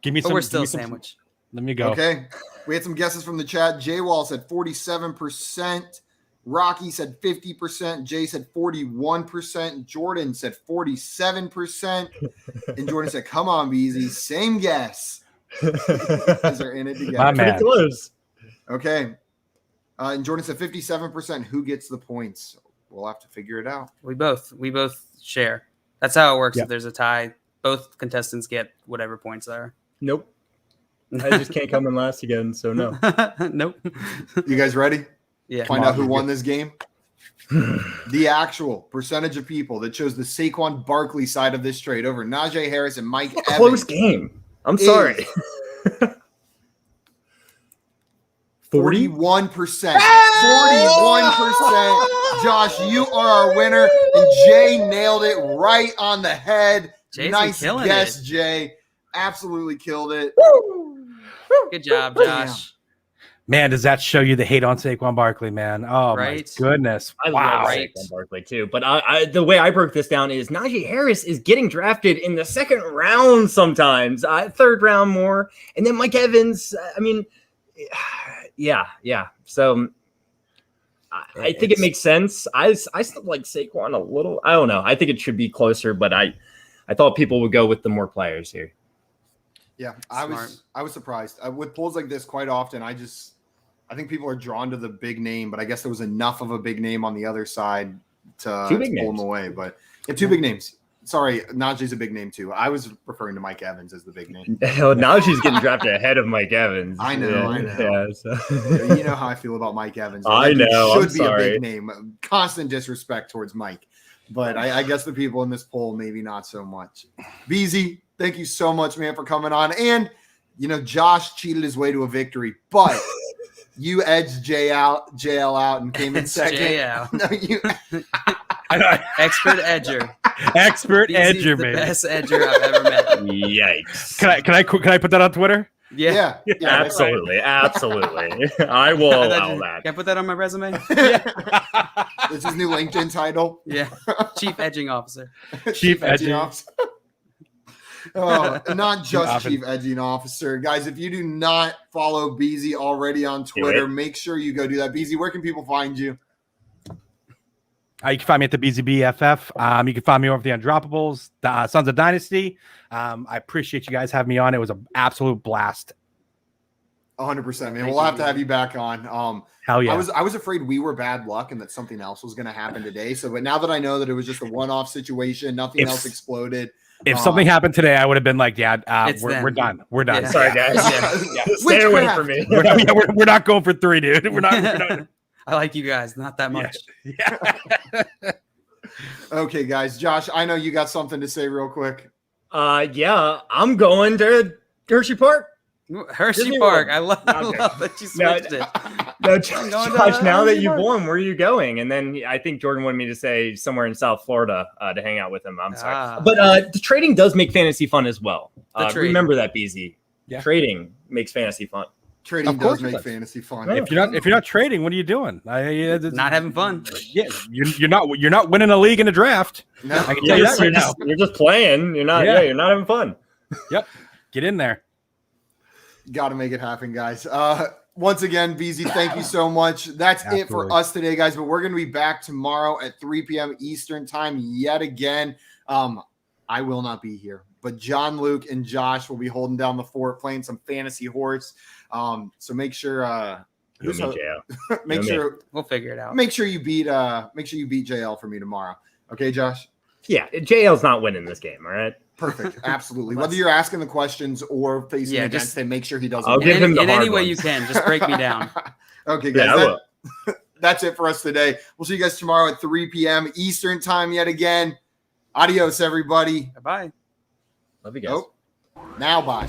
Give me But some. we're still give me some- sandwich. Let me go. Okay. We had some guesses from the chat. Jay Wall said 47%. Rocky said 50%. Jay said 41%. Jordan said 47%. And Jordan said, come on, Beezy. Same guess. Because they're in it together. My man. Pretty close. Okay. And Jordan said 57%. Who gets the points? We'll have to figure it out. We both share. That's how it works. Yep. If there's a tie, both contestants get whatever points there are. Nope. I just can't come in last again, so no. Nope. You guys ready? Yeah. Find out who won this game. The actual percentage of people that chose the Saquon Barkley side of this trade over Najee Harris and Mike Evans. Close game. I'm sorry. 40? 41%. 41%. Josh, you are our winner. And Jay nailed it right on the head. Jay's nice killing guess, it. Jay. Absolutely killed it. Good job, Josh. Man, does that show you the hate on Saquon Barkley, man? Oh, Right? my goodness. I Wow. love Right. Saquon Barkley too, but the way I broke this down is Najee Harris is getting drafted in the second round sometimes, third round more, and then Mike Evans. I mean, yeah. So I think it makes sense. I still like Saquon a little. I don't know. I think it should be closer, but I thought people would go with the more players here. Yeah, I was surprised with polls like this. Quite often, I think people are drawn to the big name, but I guess there was enough of a big name on the other side to pull them away. But two big names. Sorry, Najee's a big name too. I was referring to Mike Evans as the big name. Najee's getting drafted ahead of Mike Evans. I know. Yeah, so. You know how I feel about Mike Evans. I know. Should be a big name. Constant disrespect towards Mike. But I guess the people in this poll, maybe not so much. BZ, thank you so much, man, for coming on. And, Josh cheated his way to a victory, but you edged JL out and came in second. JL. No, Expert edger. Expert BZ's edger, the baby. best edger I've ever met. Yikes. Can I put that on Twitter? Yeah. Absolutely. I will allow that. Can I put that on my resume? This is his new LinkedIn title. Yeah. Chief Edging Officer. Chief Edging Officer. Not just Chief Edging Officer. Guys, if you do not follow BZ already on Twitter, make sure you go do that. BZ, where can people find you? You can find me at the BZBFF. You can find me over at the Undroppables, the Sons of Dynasty. I appreciate you guys having me on. It was an absolute blast. 100%, man. We'll have to have you back on. Hell yeah. I was afraid we were bad luck and that something else was going to happen today. So, but now that I know that it was just a one-off situation, nothing else exploded. If something happened today, I would have been like, "Yeah, we're done. We're done." Yeah. Sorry, guys. Stay away from me. We're not going for 3, dude. We're not. I like you guys, not that much. Yeah. Okay, guys. Josh, I know you got something to say real quick. Yeah, I'm going to Hershey Park. Hershey Disney Park. World. I love that you switched it. No, going Josh, to now that Hershey you've Park. won, where are you going? And then I think Jordan wanted me to say somewhere in South Florida to hang out with him. I'm sorry. But the trading does make fantasy fun as well. Remember that, BZ. Yeah. Trading makes fantasy fun. Trading does make fantasy fun. If you're not trading, what are you doing? Not having fun. Yeah, you're not winning a league in a draft. No. I can tell you that right now. You're just playing. You're not. Yeah, you're not having fun. Yep. Get in there. Got to make it happen, guys. Once again, BZ, thank you so much. That's it for us today, guys. But we're going to be back tomorrow at 3 p.m. Eastern time yet again. I will not be here, but John, Luke, and Josh will be holding down the fort, playing some fantasy horse. So make sure we'll figure it out. Make sure you beat JL for me tomorrow. Okay, Josh? Yeah, JL's not winning this game, all right? Perfect. Absolutely. Whether you're asking the questions or facing against him, make sure he doesn't. I'll give him in any way you can. Just break me down. Okay, guys. That's it for us today. We'll see you guys tomorrow at 3 p.m. Eastern time yet again. Adios, everybody. Bye. Love you guys. Now bye.